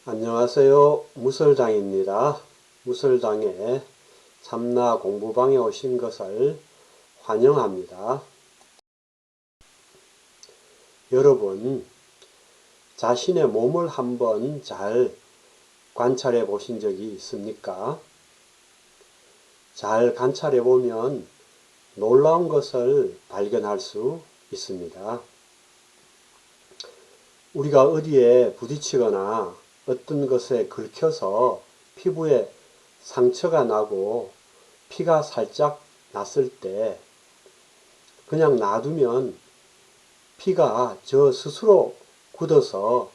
안녕하세요. 무설장입니다. 무설장에 참나 공부방에 오신 것을 환영합니다. 여러분, 자신의 몸을 한번 잘 관찰해 보신 적이 있습니까? 잘 관찰해 보면 놀라운 것을 발견할 수 있습니다. 우리가 어디에 부딪히거나 어떤 것에 긁혀서 피부에 상처가 나고 피가 살짝 났을 때 그냥 놔두면 피가 저 스스로 굳어서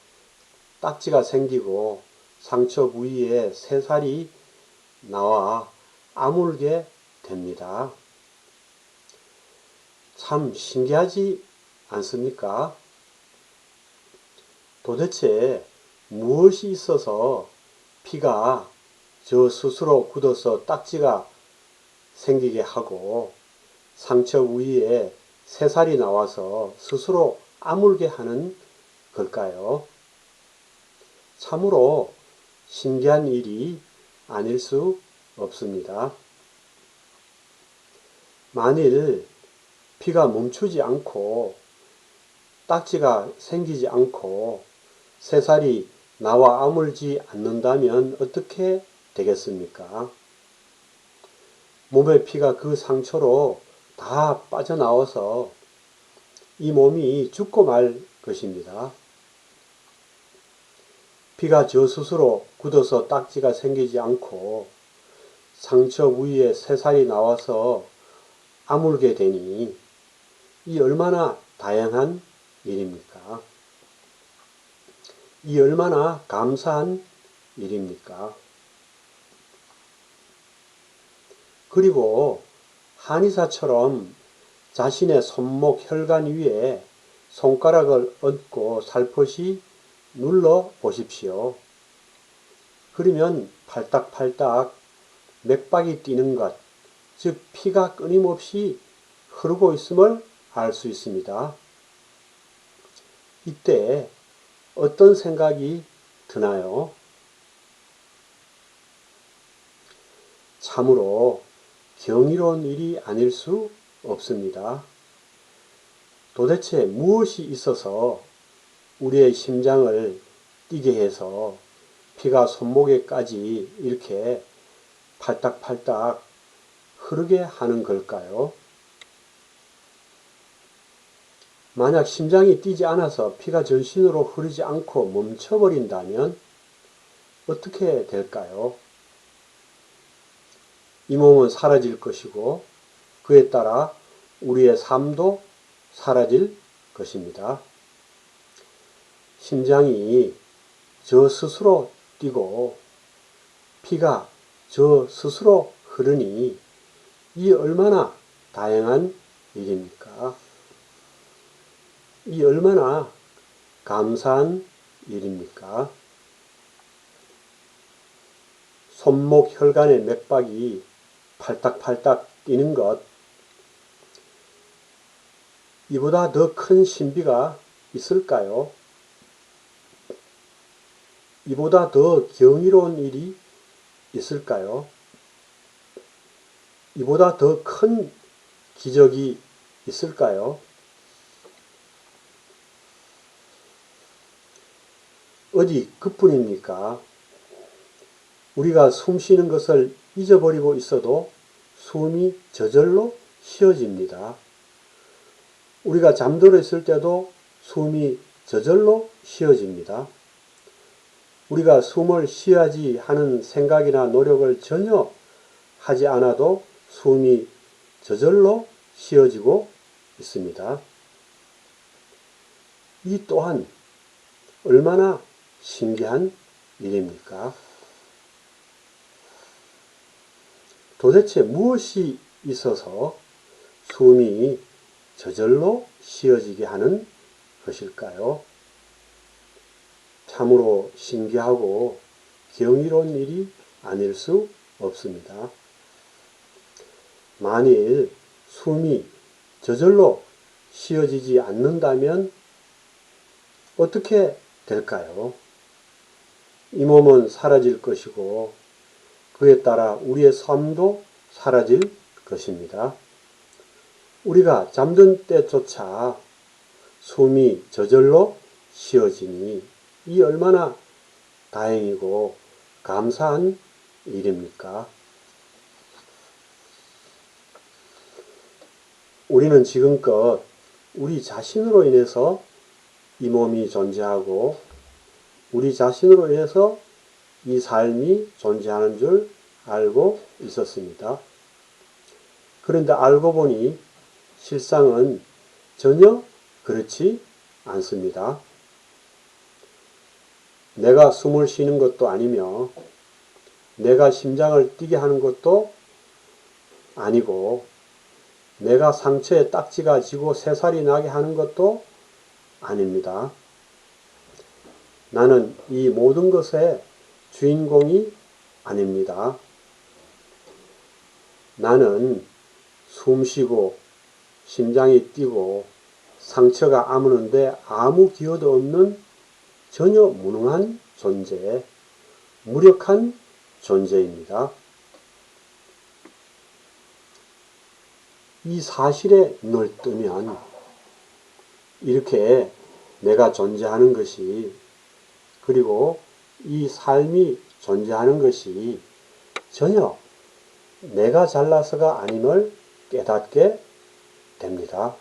딱지가 생기고 상처 부위에 새살이 나와 아물게 됩니다. 참 신기하지 않습니까? 도대체 무엇이 있어서 피가 저 스스로 굳어서 딱지가 생기게 하고 상처 부위에 새살이 나와서 스스로 아물게 하는 걸까요? 참으로 신기한 일이 아닐 수 없습니다. 만일 피가 멈추지 않고 딱지가 생기지 않고 새살이 나와 아물지 않는다면 어떻게 되겠습니까? 몸의 피가 그 상처로 다 빠져나와서 이 몸이 죽고 말 것입니다. 피가 저 스스로 굳어서 딱지가 생기지 않고 상처 부위에 새살이 나와서 아물게 되니 이 얼마나 다양한 일입니까? 이 얼마나 감사한 일입니까? 그리고 한의사처럼 자신의 손목 혈관 위에 손가락을 얹고 살포시 눌러 보십시오. 그러면 팔딱팔딱 맥박이 뛰는 것, 즉 피가 끊임없이 흐르고 있음을 알 수 있습니다. 이때 어떤 생각이 드나요? 참으로 경이로운 일이 아닐 수 없습니다. 도대체 무엇이 있어서 우리의 심장을 뛰게 해서 피가 손목에까지 이렇게 팔딱팔딱 흐르게 하는 걸까요? 만약 심장이 뛰지 않아서 피가 전신으로 흐르지 않고 멈춰버린다면 어떻게 될까요? 이 몸은 사라질 것이고 그에 따라 우리의 삶도 사라질 것입니다. 심장이 저 스스로 뛰고 피가 저 스스로 흐르니 이 얼마나 다양한 일입니까? 이 얼마나 감사한 일입니까? 손목 혈관의 맥박이 팔딱팔딱 뛰는 것, 이보다 더 큰 신비가 있을까요? 이보다 더 경이로운 일이 있을까요? 이보다 더 큰 기적이 있을까요? 어디 그뿐입니까? 우리가 숨 쉬는 것을 잊어버리고 있어도 숨이 저절로 쉬어집니다. 우리가 잠들어 있을 때도 숨이 저절로 쉬어집니다. 우리가 숨을 쉬어야지 하는 생각이나 노력을 전혀 하지 않아도 숨이 저절로 쉬어지고 있습니다. 이 또한 얼마나 신기한 일입니까? 도대체 무엇이 있어서 숨이 저절로 쉬어지게 하는 것일까요? 참으로 신기하고 경이로운 일이 아닐 수 없습니다. 만일 숨이 저절로 쉬어지지 않는다면 어떻게 될까요? 이 몸은 사라질 것이고 그에 따라 우리의 삶도 사라질 것입니다. 우리가 잠든 때조차 숨이 저절로 쉬어지니 이 얼마나 다행이고 감사한 일입니까? 우리는 지금껏 우리 자신으로 인해서 이 몸이 존재하고 우리 자신으로 인해서 이 삶이 존재하는 줄 알고 있었습니다. 그런데 알고 보니 실상은 전혀 그렇지 않습니다. 내가 숨을 쉬는 것도 아니며 내가 심장을 뛰게 하는 것도 아니고 내가 상처에 딱지가 지고 새살이 나게 하는 것도 아닙니다. 나는 이 모든 것의 주인공이 아닙니다. 나는 숨쉬고 심장이 뛰고 상처가 아무는데 아무 기여도 없는 전혀 무능한 존재, 무력한 존재입니다. 이 사실에 눈을 뜨면 이렇게 내가 존재하는 것이 그리고 이 삶이 존재하는 것이 전혀 내가 잘나서가 아님을 깨닫게 됩니다.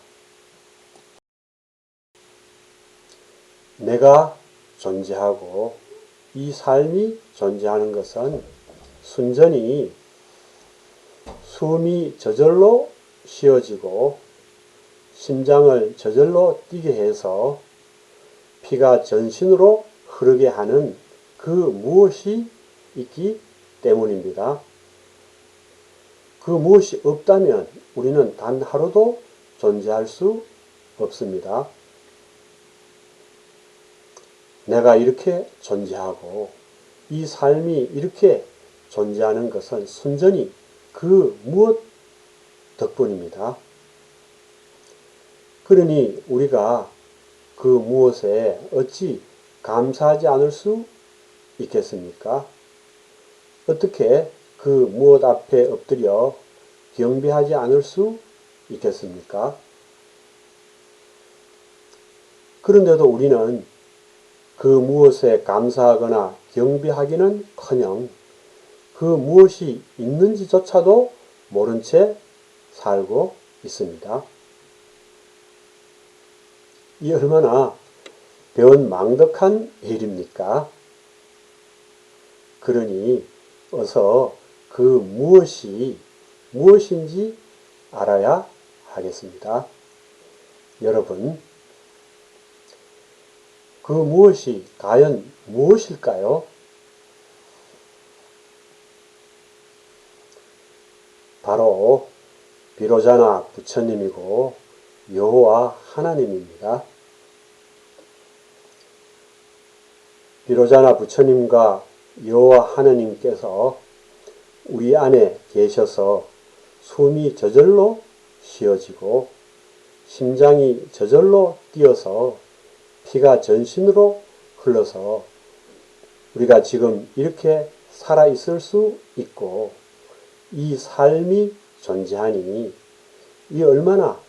내가 존재하고 이 삶이 존재하는 것은 순전히 숨이 저절로 쉬어지고 심장을 저절로 뛰게 해서 피가 전신으로 흐르게 하는 그 무엇이 있기 때문입니다. 그 무엇이 없다면 우리는 단 하루도 존재할 수 없습니다. 내가 이렇게 존재하고 이 삶이 이렇게 존재하는 것은 순전히 그 무엇 덕분입니다. 그러니 우리가 그 무엇에 어찌 감사하지 않을 수 있겠습니까? 어떻게 그 무엇 앞에 엎드려 경배하지 않을 수 있겠습니까? 그런데도 우리는 그 무엇에 감사하거나 경배하기는커녕 그 무엇이 있는지조차도 모른 채 살고 있습니다. 이 얼마나 변망덕한 일입니까? 그러니 어서 그 무엇이 무엇인지 알아야 하겠습니다. 여러분, 그 무엇이 과연 무엇일까요? 바로 비로자나 부처님이고 여호와 하나님입니다. 비로자나 부처님과 여호와 하나님께서 우리 안에 계셔서 숨이 저절로 쉬어지고 심장이 저절로 뛰어서 피가 전신으로 흘러서 우리가 지금 이렇게 살아있을 수 있고 이 삶이 존재하니 이 얼마나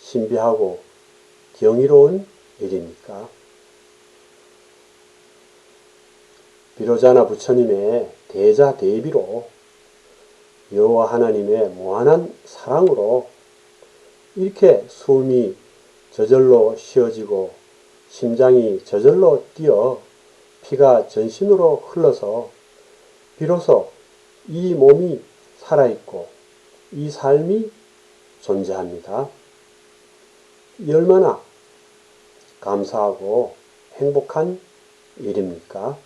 신비하고 경이로운 일입니까? 비로자나 부처님의 대자대비로 여호와 하나님의 무한한 사랑으로 이렇게 숨이 저절로 쉬어지고 심장이 저절로 뛰어 피가 전신으로 흘러서 비로소 이 몸이 살아있고 이 삶이 존재합니다. 이 얼마나 감사하고 행복한 일입니까?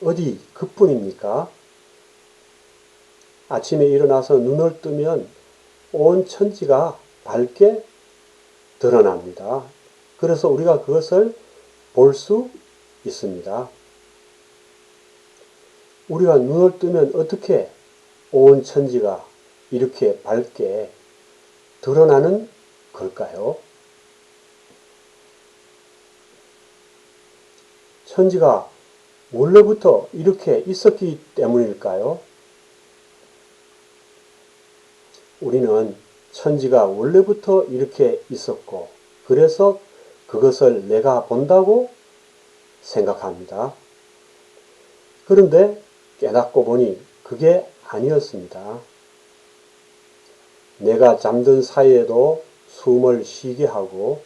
어디 그뿐입니까? 아침에 일어나서 눈을 뜨면 온 천지가 밝게 드러납니다. 그래서 우리가 그것을 볼 수 있습니다. 우리가 눈을 뜨면 어떻게 온 천지가 이렇게 밝게 드러나는 걸까요? 천지가 원래부터 이렇게 있었기 때문일까요? 우리는 천지가 원래부터 이렇게 있었고 그래서 그것을 내가 본다고 생각합니다. 그런데 깨닫고 보니 그게 아니었습니다. 내가 잠든 사이에도 숨을 쉬게 하고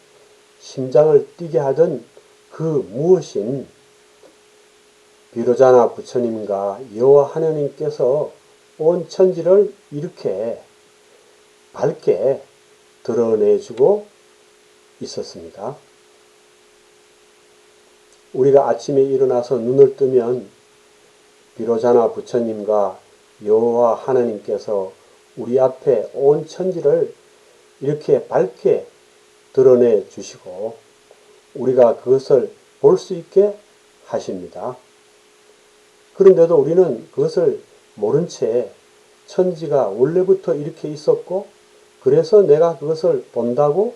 심장을 뛰게 하던 그 무엇인 비로자나 부처님과 여호와 하나님께서 온 천지를 이렇게 밝게 드러내주고 있었습니다. 우리가 아침에 일어나서 눈을 뜨면 비로자나 부처님과 여호와 하나님께서 우리 앞에 온 천지를 이렇게 밝게 드러내 주시고 우리가 그것을 볼 수 있게 하십니다. 그런데도 우리는 그것을 모른 채 천지가 원래부터 이렇게 있었고 그래서 내가 그것을 본다고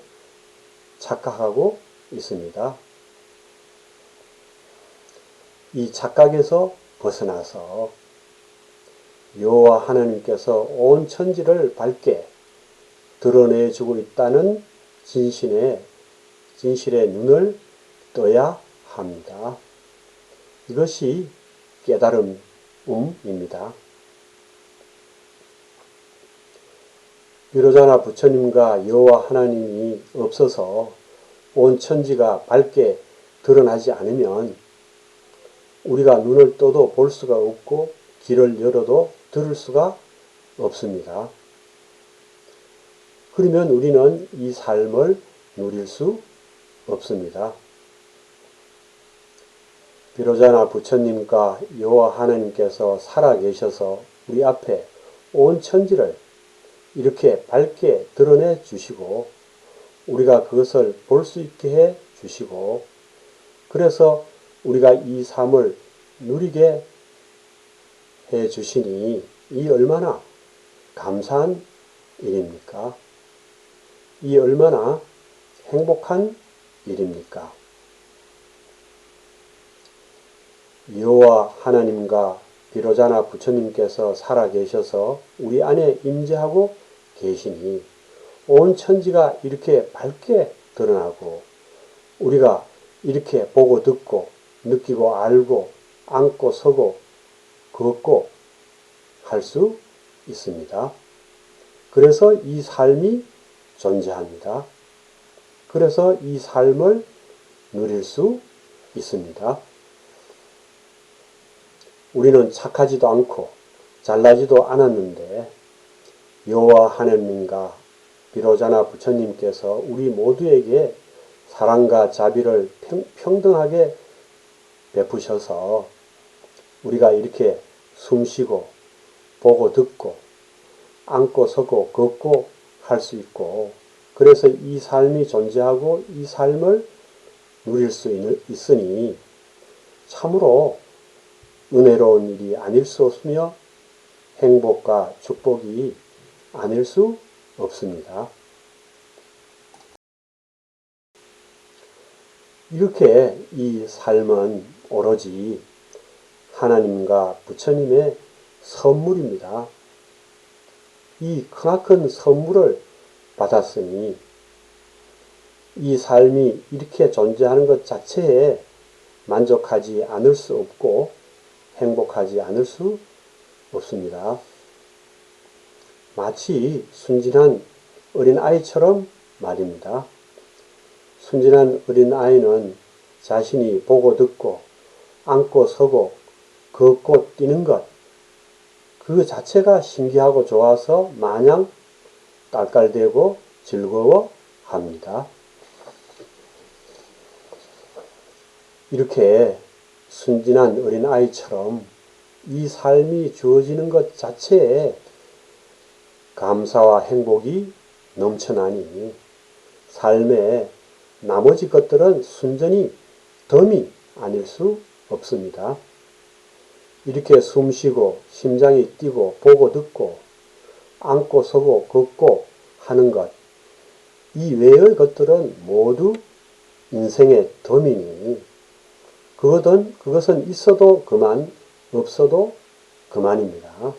착각하고 있습니다. 이 착각에서 벗어나서 여호와 하나님께서 온 천지를 밝게 드러내주고 있다는 진실의 눈을 떠야 합니다. 이것이 깨달음입니다. 비로자나 부처님과 여호와 하나님이 없어서 온 천지가 밝게 드러나지 않으면 우리가 눈을 떠도 볼 수가 없고 귀를 열어도 들을 수가 없습니다. 그러면 우리는 이 삶을 누릴 수 없습니다. 비로자나 부처님과 여호와 하나님께서 살아계셔서 우리 앞에 온 천지를 이렇게 밝게 드러내 주시고 우리가 그것을 볼 수 있게 해 주시고 그래서 우리가 이 삶을 누리게 해 주시니 이 얼마나 감사한 일입니까? 이 얼마나 행복한 일입니까? 여호와 하나님과 비로자나 부처님께서 살아계셔서 우리 안에 임재하고 계시니 온 천지가 이렇게 밝게 드러나고 우리가 이렇게 보고 듣고 느끼고 알고 앉고 서고 걷고 할 수 있습니다. 그래서 이 삶이 존재합니다. 그래서 이 삶을 누릴 수 있습니다. 우리는 착하지도 않고 잘나지도 않았는데 여호와 하나님과 비로자나 부처님께서 우리 모두에게 사랑과 자비를 평등하게 베푸셔서 우리가 이렇게 숨쉬고 보고 듣고 앉고 서고 걷고 할 수 있고 그래서 이 삶이 존재하고 이 삶을 누릴 수 있으니 참으로 은혜로운 일이 아닐 수 없으며 행복과 축복이 아닐 수 없습니다. 이렇게 이 삶은 오로지 하나님과 부처님의 선물입니다. 이 크나큰 선물을 받았으니 이 삶이 이렇게 존재하는 것 자체에 만족하지 않을 수 없고 행복하지 않을 수 없습니다. 마치 순진한 어린아이처럼 말입니다. 순진한 어린아이는 자신이 보고 듣고 앉고 서고 걷고 뛰는 것 그 자체가 신기하고 좋아서 마냥 깔깔대고 즐거워합니다. 이렇게 순진한 어린아이처럼 이 삶이 주어지는 것 자체에 감사와 행복이 넘쳐나니 삶의 나머지 것들은 순전히 덤이 아닐 수 없습니다. 이렇게 숨쉬고 심장이 뛰고 보고 듣고 앉고 서고 걷고 하는 것, 이 외의 것들은 모두 인생의 덤이니 그것은 있어도 그만, 없어도 그만입니다.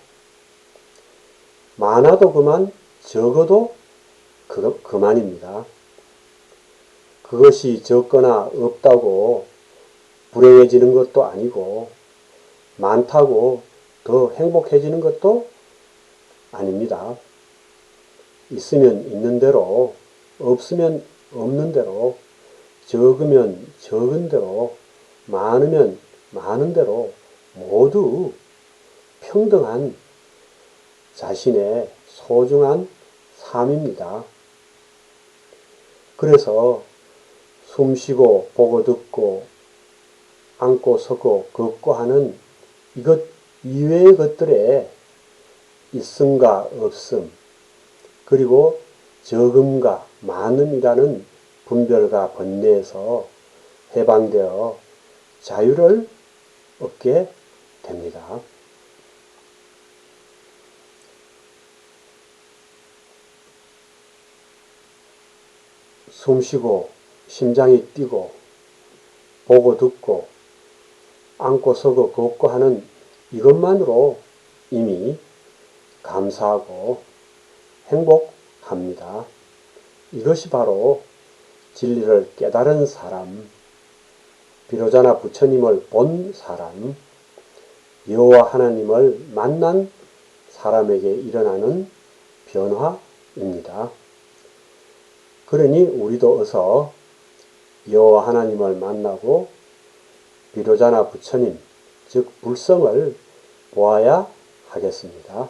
많아도 그만, 적어도 그만입니다. 그것이 적거나 없다고 불행해지는 것도 아니고 많다고 더 행복해지는 것도 아닙니다. 있으면 있는 대로, 없으면 없는 대로, 적으면 적은 대로, 많으면 많은 대로 모두 평등한 자신의 소중한 삶입니다. 그래서 숨쉬고 보고 듣고 앉고 서고 걷고 하는 이것 이외의 것들에 있음과 없음 그리고 적음과 많음이라는 분별과 번뇌에서 해방되어 자유를 얻게 됩니다. 숨쉬고 심장이 뛰고 보고 듣고 앉고 서고 걷고 하는 이것만으로 이미 감사하고 행복합니다. 이것이 바로 진리를 깨달은 사람, 비로자나 부처님을 본 사람, 여호와 하나님을 만난 사람에게 일어나는 변화입니다. 그러니 우리도 어서 여호와 하나님을 만나고 비로자나 부처님, 즉 불성을 보아야 하겠습니다.